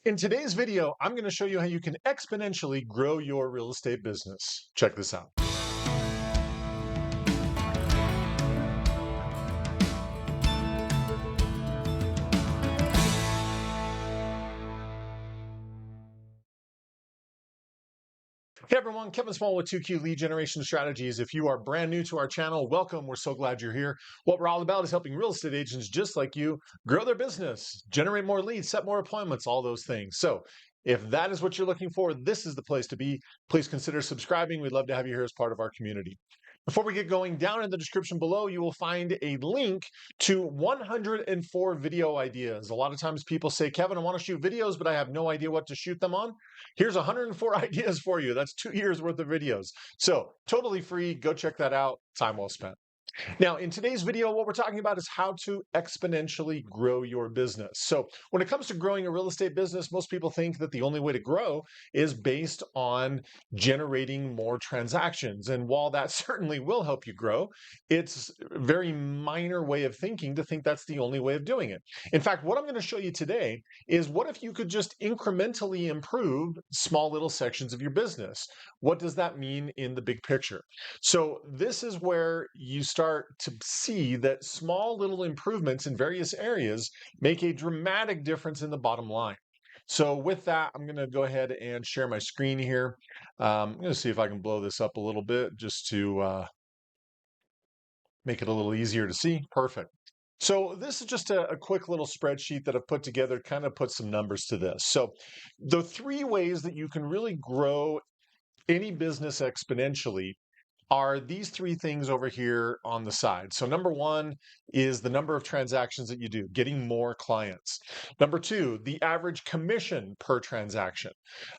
In today's video, I'm going to show you how you can exponentially grow your real estate business. Check this out. Hey everyone, Kevin Small with 2Q Lead Generation Strategies. If you are brand new to our channel, welcome. We're so glad you're here. What we're all about is helping real estate agents just like you grow their business, generate more leads, set more appointments, all those things. So if that is what you're looking for, this is the place to be. Please consider subscribing. We'd love to have you here as part of our community. Before we get going, down in the description below, you will find a link to 104 video ideas. A lot of times people say, Kevin, I want to shoot videos, but I have no idea what to shoot them on. Here's 104 ideas for you. That's 2 years worth of videos. So totally free. Go check that out. Time well spent. Now, in today's video, what we're talking about is how to exponentially grow your business. So when it comes to growing a real estate business, most people think that the only way to grow is based on generating more transactions. And while that certainly will help you grow, it's a very minor way of thinking to think that's the only way of doing it. In fact, what I'm going to show you today is what if you could just incrementally improve small little sections of your business? What does that mean in the big picture? So this is where you start to see that small little improvements in various areas make a dramatic difference in the bottom line. So with that, I'm going to go ahead and share my screen here. I'm going to see if I can blow this up a little bit just to make it a little easier to see. Perfect. So this is just a quick little spreadsheet that I've put together, kind of put some numbers to this. So the 3 ways that you can really grow any business exponentially are these 3 things over here on the side. So number 1 is the number of transactions that you do, getting more clients. Number 2, the average commission per transaction.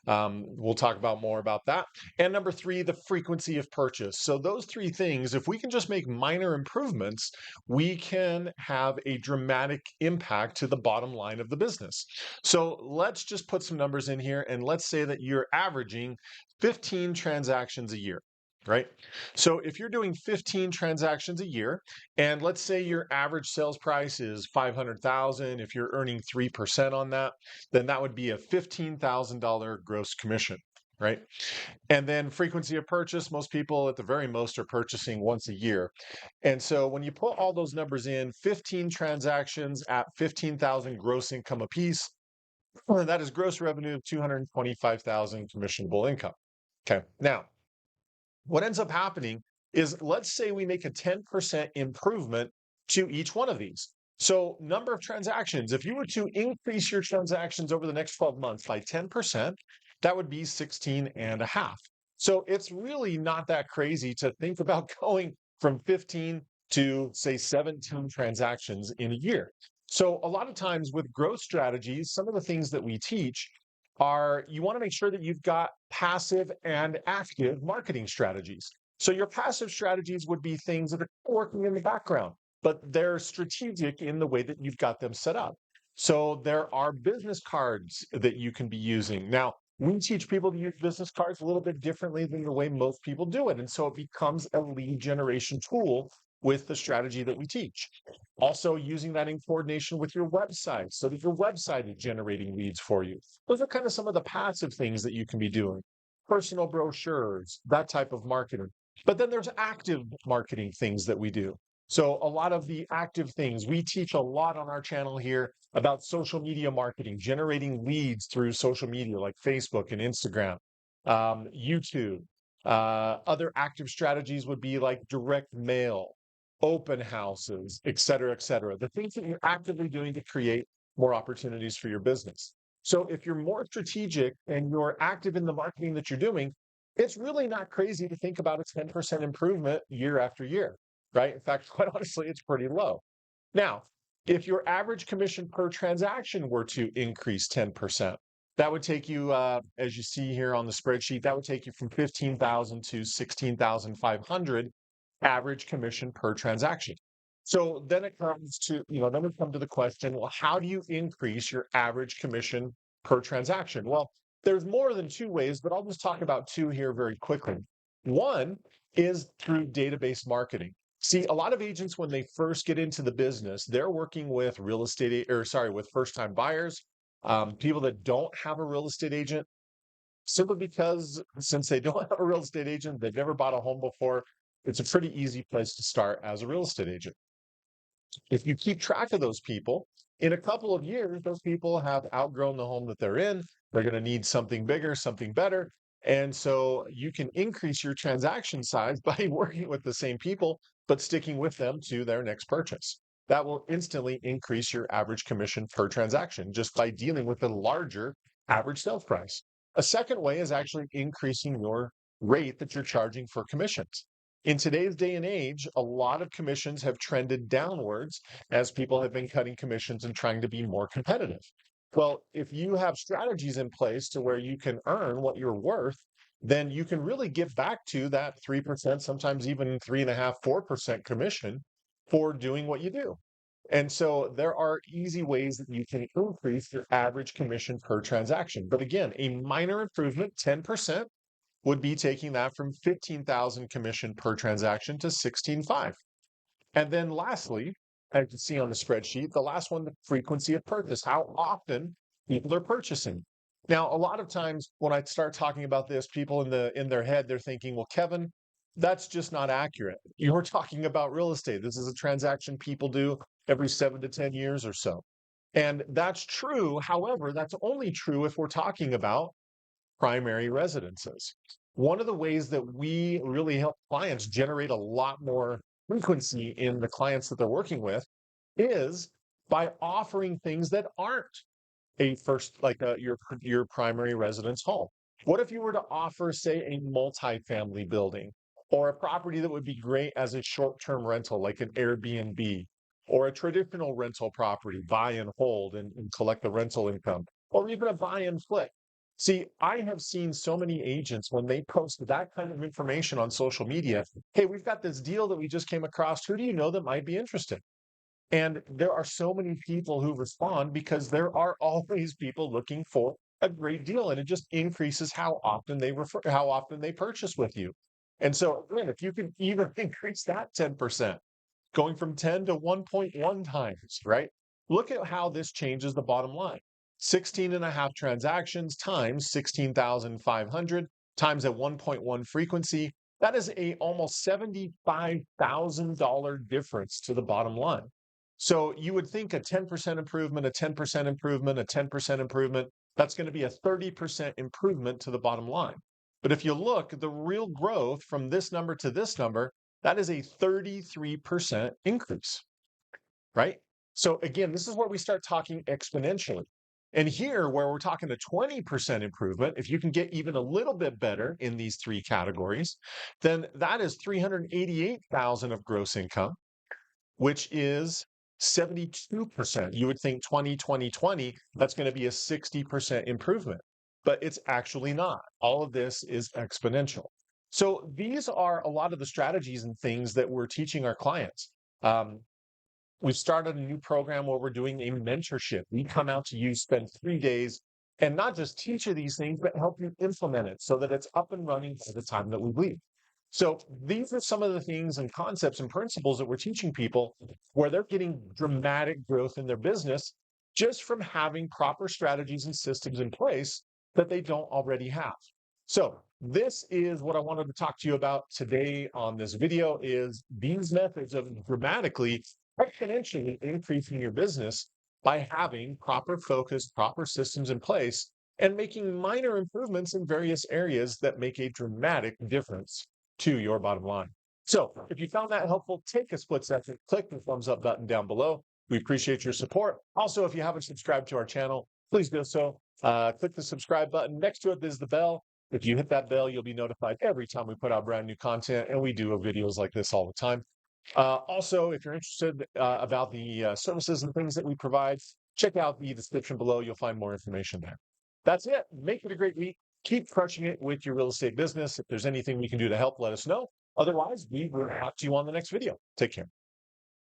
We'll talk about more about that. And number 3, the frequency of purchase. So those 3 things, if we can just make minor improvements, we can have a dramatic impact to the bottom line of the business. So let's just put some numbers in here, and let's say that you're averaging 15 transactions a year. Right? So if you're doing 15 transactions a year, and let's say your average sales price is 500,000, if you're earning 3% on that, then that would be a $15,000 gross commission, right? And then frequency of purchase, most people at the very most are purchasing once a year. And so when you put all those numbers in, 15 transactions at 15,000 gross income apiece, that is gross revenue of 225,000 commissionable income. Okay. Now, what ends up happening is, let's say we make a 10% improvement to each one of these. So number of transactions, if you were to increase your transactions over the next 12 months by 10%, that would be 16 and a half. So it's really not that crazy to think about going from 15 to say 17 transactions in a year. So a lot of times with growth strategies, some of the things that we teach are you want to make sure that you've got passive and active marketing strategies. So your passive strategies would be things that are working in the background, but they're strategic in the way that you've got them set up. So there are business cards that you can be using. Now, we teach people to use business cards a little bit differently than the way most people do it. And so it becomes a lead generation tool with the strategy that we teach. Also using that in coordination with your website so that your website is generating leads for you. Those are kind of some of the passive things that you can be doing. Personal brochures, that type of marketing. But then there's active marketing things that we do. So a lot of the active things, we teach a lot on our channel here about social media marketing, generating leads through social media like Facebook and Instagram, YouTube. Other active strategies would be like direct mail, open houses, et cetera, the things that you're actively doing to create more opportunities for your business. So if you're more strategic and you're active in the marketing that you're doing, it's really not crazy to think about a 10% improvement year after year, right? In fact, quite honestly, it's pretty low. Now, if your average commission per transaction were to increase 10%, that would take you, as you see here on the spreadsheet, that would take you from 15,000 to 16,500 average commission per transaction. So then it comes to, then we come to the question, well, how do you increase your average commission per transaction? Well, there's more than 2 ways, but I'll just talk about 2 here very quickly. One is through database marketing. See, a lot of agents, when they first get into the business, they're working with with first-time buyers. People that don't have a real estate agent, simply because since they don't have a real estate agent, they've never bought a home before, it's a pretty easy place to start as a real estate agent. If you keep track of those people, in a couple of years, those people have outgrown the home that they're in. They're going to need something bigger, something better. And so you can increase your transaction size by working with the same people, but sticking with them to their next purchase. That will instantly increase your average commission per transaction just by dealing with a larger average sales price. A second way is actually increasing your rate that you're charging for commissions. In today's day and age, a lot of commissions have trended downwards as people have been cutting commissions and trying to be more competitive. Well, if you have strategies in place to where you can earn what you're worth, then you can really get back to that 3%, sometimes even 3.5%, 4% commission for doing what you do. And so there are easy ways that you can increase your average commission per transaction. But again, a minor improvement, 10%, would be taking that from 15,000 commission per transaction to 16.5. And then lastly, as you see on the spreadsheet, the last one, the frequency of purchase, how often people are purchasing. Now, a lot of times when I start talking about this, people in their head, they're thinking, well, Kevin, that's just not accurate. You're talking about real estate. This is a transaction people do every 7 to 10 years or so. And that's true. However, that's only true if we're talking about primary residences. One of the ways that we really help clients generate a lot more frequency in the clients that they're working with is by offering things that aren't a first, like your primary residence home. What if you were to offer, say, a multifamily building or a property that would be great as a short-term rental, like an Airbnb, or a traditional rental property, buy and hold and collect the rental income, or even a buy and flip? See, I have seen so many agents when they post that kind of information on social media. Hey, we've got this deal that we just came across. Who do you know that might be interested? And there are so many people who respond because there are always people looking for a great deal, and it just increases how often how often they purchase with you. And so, again, if you can even increase that 10%, going from 10 to 1.1 times, right? Look at how this changes the bottom line. 16 and a half transactions times 16,500 times a 1.1 frequency. That is a almost $75,000 difference to the bottom line. So you would think a 10% improvement, a 10% improvement, a 10% improvement, that's going to be a 30% improvement to the bottom line. But if you look, the real growth from this number to this number, that is a 33% increase, right? So again, this is where we start talking exponentially. And here, where we're talking a 20% improvement, if you can get even a little bit better in these three categories, then that is 388,000 of gross income, which is 72%. You would think 20, 20, 20, that's going to be a 60% improvement, but it's actually not. All of this is exponential. So these are a lot of the strategies and things that we're teaching our clients. We've started a new program where we're doing a mentorship. We come out to you, spend 3 days, and not just teach you these things, but help you implement it so that it's up and running by the time that we leave. So these are some of the things and concepts and principles that we're teaching people where they're getting dramatic growth in their business just from having proper strategies and systems in place that they don't already have. So this is what I wanted to talk to you about today on this video is these methods of dramatically, exponentially increasing your business by having proper focus, proper systems in place, and making minor improvements in various areas that make a dramatic difference to your bottom line. So if you found that helpful, take a split second, click the thumbs up button down below. We appreciate your support. Also, if you haven't subscribed to our channel, please do so. Click the subscribe button. Next to it is the bell. If you hit that bell, you'll be notified every time we put out brand new content, and we do videos like this all the time. Also, if you're interested about the services and things that we provide, check out the description below. You'll find more information there. That's it. Make it a great week. Keep crushing it with your real estate business. If there's anything we can do to help, let us know. Otherwise, we will talk to you on the next video. Take care.